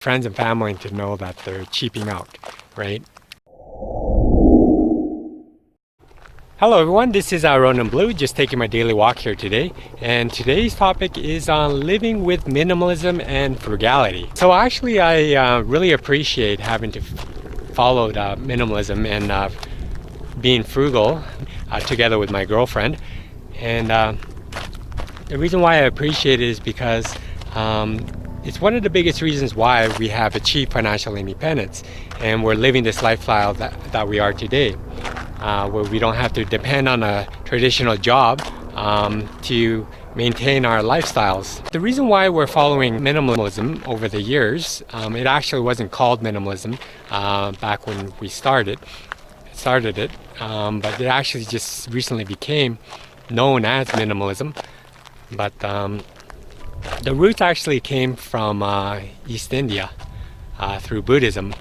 friends and family to know that they're cheaping out, right? Hello everyone, this is Ronan Blue, just taking my daily walk here today. And today's topic is on living with minimalism and frugality. So actually I really appreciate having to follow minimalism and being frugal together with my girlfriend. And the reason why I appreciate it is because it's one of the biggest reasons why we have achieved financial independence and we're living this lifestyle that we are today. Where we don't have to depend on a traditional job to maintain our lifestyles. The reason why we're following minimalism over the years, it actually wasn't called minimalism back when we started it, but it actually just recently became known as minimalism. But the roots actually came from East India through Buddhism.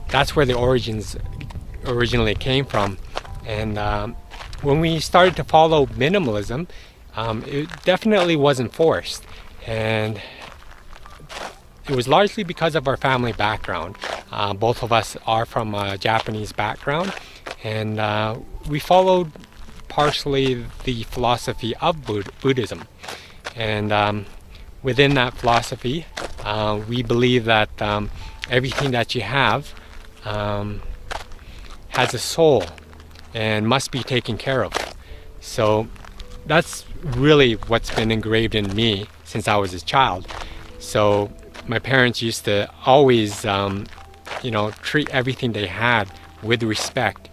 That's where the origins originally came from. And when we started to follow minimalism, it definitely wasn't forced, and it was largely because of our family background. Both of us are from a Japanese background, and we followed partially the philosophy of Buddhism. And within that philosophy, we believe that everything that you have has a soul and must be taken care of. So that's really what's been engraved in me since I was a child. So my parents used to always treat everything they had with respect,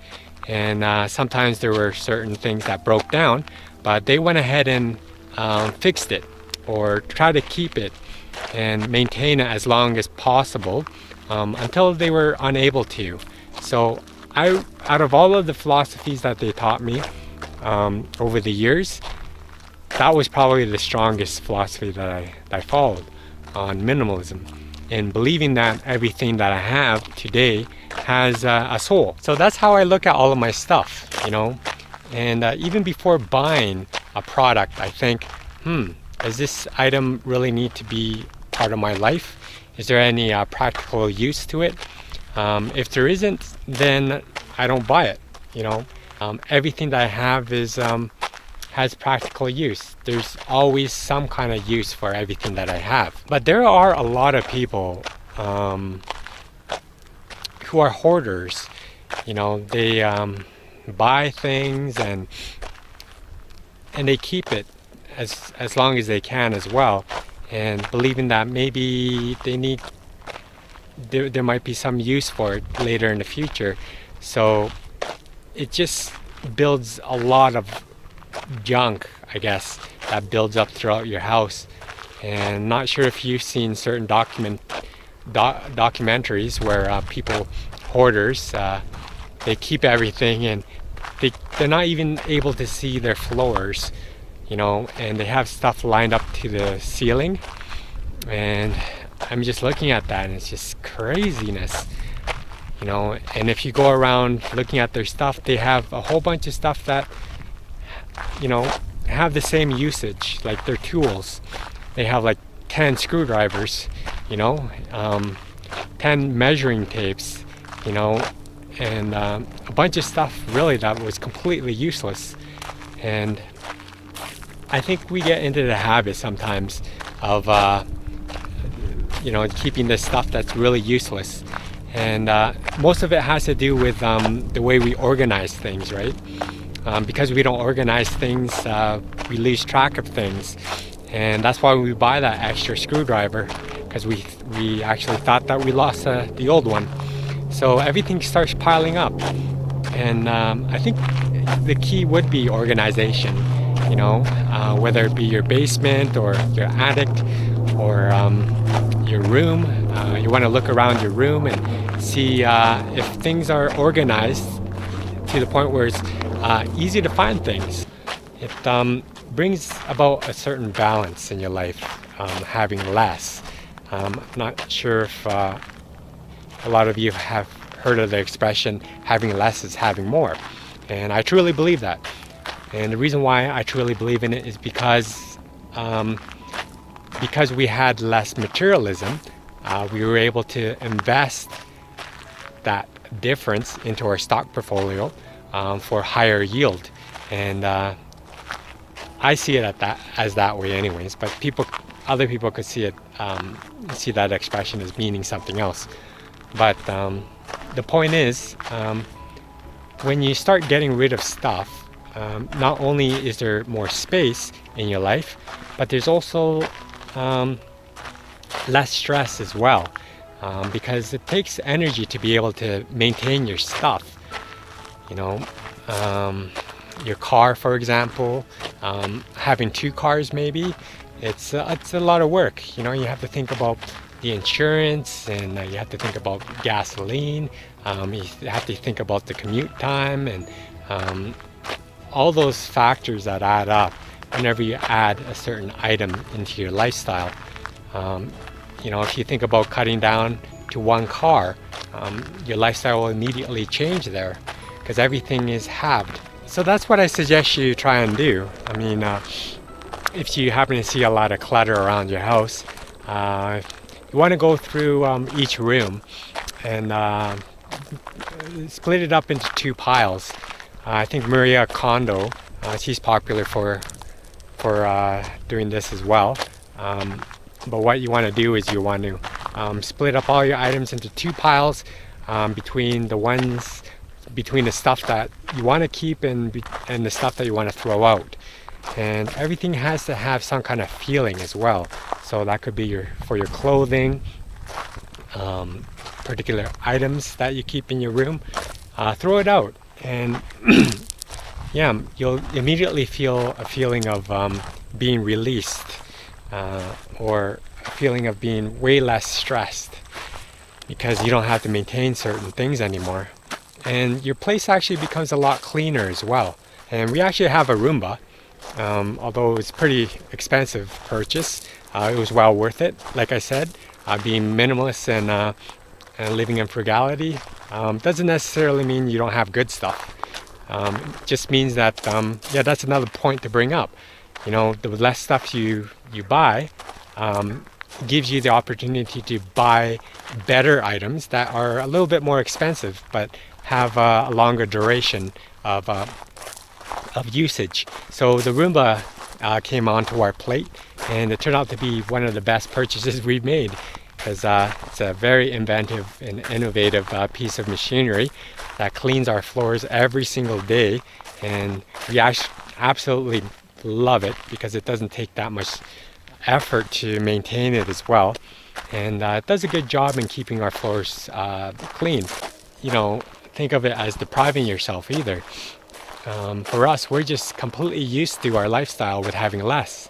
and sometimes there were certain things that broke down, but they went ahead and fixed it or tried to keep it and maintain it as long as possible until they were unable to. So out of all of the philosophies that they taught me over the years, that was probably the strongest philosophy that I followed on minimalism, and believing that everything that I have today has a soul. So that's how I look at all of my stuff, and even before buying a product, I think, does this item really need to be part of my life? Is there any practical use to it? If there isn't, then I don't buy it. Everything that I have has practical use. There's always some kind of use for everything that I have. But there are a lot of people who are hoarders. They buy things and they keep it as long as they can as well, and believing that maybe there might be some use for it later in the future. So it just builds a lot of junk, I guess, that builds up throughout your house. And not sure if you've seen certain documentaries where hoarders, they keep everything, and they're not even able to see their floors, and they have stuff lined up to the ceiling. And I'm just looking at that and it's just craziness, and if you go around looking at their stuff, they have a whole bunch of stuff that, have the same usage, like their tools. They have like 10 screwdrivers, 10 measuring tapes, and a bunch of stuff really that was completely useless. And I think we get into the habit sometimes of keeping this stuff that's really useless, and most of it has to do with the way we organize things, right? Because we don't organize things, we lose track of things, and that's why we buy that extra screwdriver, because we actually thought that we lost the old one. So everything starts piling up, and I think the key would be organization, whether it be your basement or your attic or your room. You want to look around your room and see if things are organized to the point where it's easy to find things. It brings about a certain balance in your life, having less. I'm not sure if a lot of you have heard of the expression, having less is having more. And I truly believe that. And the reason why I truly believe in it is because we had less materialism, we were able to invest that difference into our stock portfolio for higher yield. And I see it as that way anyways, but other people could see it, see that expression as meaning something else. But the point is, when you start getting rid of stuff, not only is there more space in your life, but there's also less stress as well, because it takes energy to be able to maintain your stuff. You know, your car, for example, having 2 cars maybe, it's a lot of work. You know, you have to think about the insurance, and you have to think about gasoline. You have to think about the commute time, and all those factors that add up whenever you add a certain item into your lifestyle. You know, if you think about cutting down to 1 car, your lifestyle will immediately change there because everything is halved. So that's what I suggest you try and do. I mean, if you happen to see a lot of clutter around your house, you want to go through each room and split it up into 2 piles. I think Maria Kondo, she's popular for doing this as well. But what you want to do is you want to split up all your items into 2 piles, between the stuff that you want to keep and the stuff that you want to throw out. And everything has to have some kind of feeling as well. So that could be for your clothing, particular items that you keep in your room. Throw it out, and yeah, you'll immediately feel a feeling of being released, or a feeling of being way less stressed, because you don't have to maintain certain things anymore. And your place actually becomes a lot cleaner as well. And we actually have a Roomba, although it's pretty expensive purchase. It was well worth it. Like I said, being minimalist and living in frugality doesn't necessarily mean you don't have good stuff. It just means that, yeah, that's another point to bring up. You know, the less stuff you buy gives you the opportunity to buy better items that are a little bit more expensive, but have a longer duration of usage. So the Roomba came onto our plate, and it turned out to be one of the best purchases we've made, because it's a very inventive and innovative piece of machinery that cleans our floors every single day, and we absolutely love it because it doesn't take that much effort to maintain it as well, and it does a good job in keeping our floors clean. You know, think of it as depriving yourself either. For us, we're just completely used to our lifestyle with having less.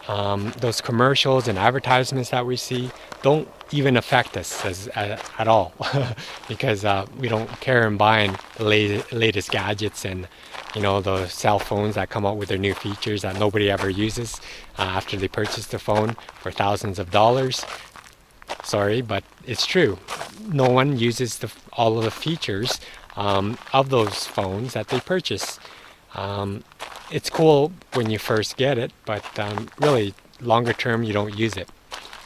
Those commercials and advertisements that we see don't even affect us at all because we don't care in buying the latest gadgets and, you know, the cell phones that come out with their new features that nobody ever uses after they purchase the phone for thousands of dollars. Sorry, but it's true. No one uses all of the features of those phones that they purchase. It's cool when you first get it, but really longer term you don't use it,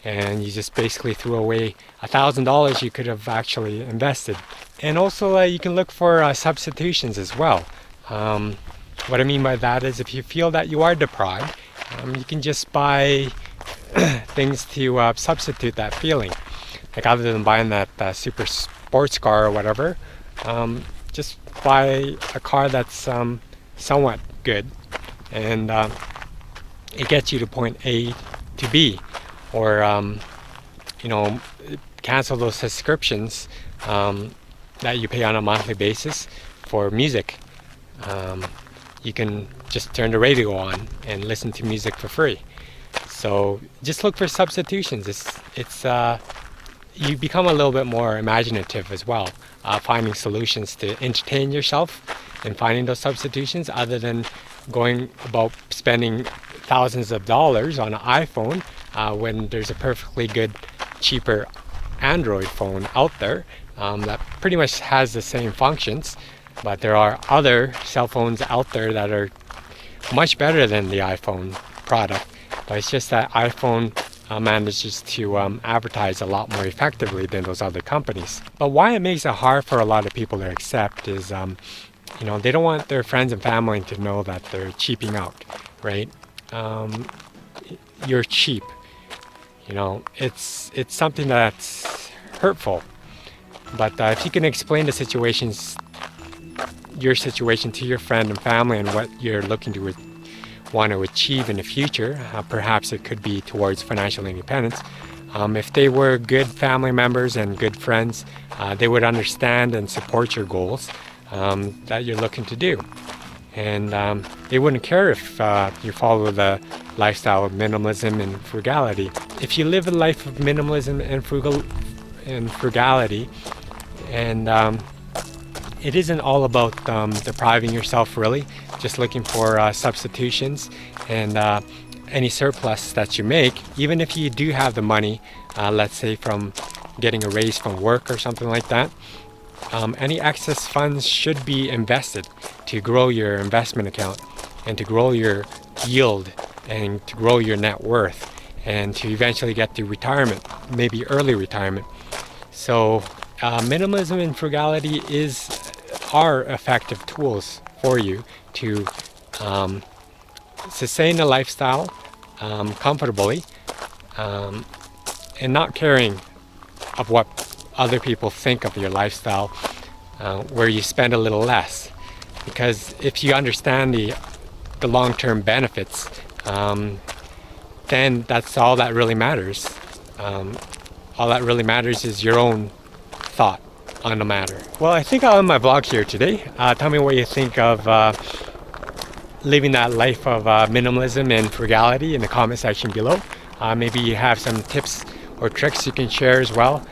and you just basically threw away $1,000 you could have actually invested. And also you can look for substitutions as well. What I mean by that is, if you feel that you are deprived, you can just buy things to substitute that feeling. Like, other than buying that super sports car or whatever, just buy a car that's somewhat good, and it gets you to point A to B, or you know, cancel those subscriptions that you pay on a monthly basis for music. You can just turn the radio on and listen to music for free. So just look for substitutions. It's you become a little bit more imaginative as well, finding solutions to entertain yourself and finding those substitutions, other than going about spending thousands of dollars on an iPhone when there's a perfectly good, cheaper Android phone out there that pretty much has the same functions. But there are other cell phones out there that are much better than the iPhone product. But it's just that iPhone manages to advertise a lot more effectively than those other companies. But why it makes it hard for a lot of people to accept is, they don't want their friends and family to know that they're cheaping out, right? You're cheap. It's something that's hurtful. But if you can explain your situation to your friend and family and what you're looking to want to achieve in the future, perhaps it could be towards financial independence. If they were good family members and good friends, they would understand and support your goals that you're looking to do. And they wouldn't care if you follow the lifestyle of minimalism and frugality. If you live a life of minimalism and frugality, and it isn't all about depriving yourself, really, just looking for substitutions and any surplus that you make, even if you do have the money, let's say from getting a raise from work or something like that, any excess funds should be invested to grow your investment account and to grow your yield and to grow your net worth and to eventually get to retirement, maybe early retirement. So minimalism and frugality are effective tools for you to sustain a lifestyle comfortably and not caring of what other people think of your lifestyle, where you spend a little less. Because if you understand the long-term benefits, then that's all that really matters. All that really matters is your own thought on the matter. Well, I think I'll end my vlog here today. Tell me what you think of living that life of minimalism and frugality in the comment section below. Maybe you have some tips or tricks you can share as well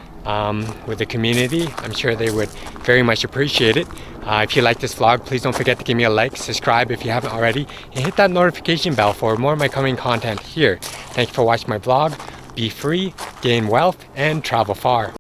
with the community. I'm sure they would very much appreciate it. If you like this vlog, please don't forget to give me a like, subscribe if you haven't already, and hit that notification bell for more of my coming content here. Thank you for watching my vlog. Be free, gain wealth, and travel far.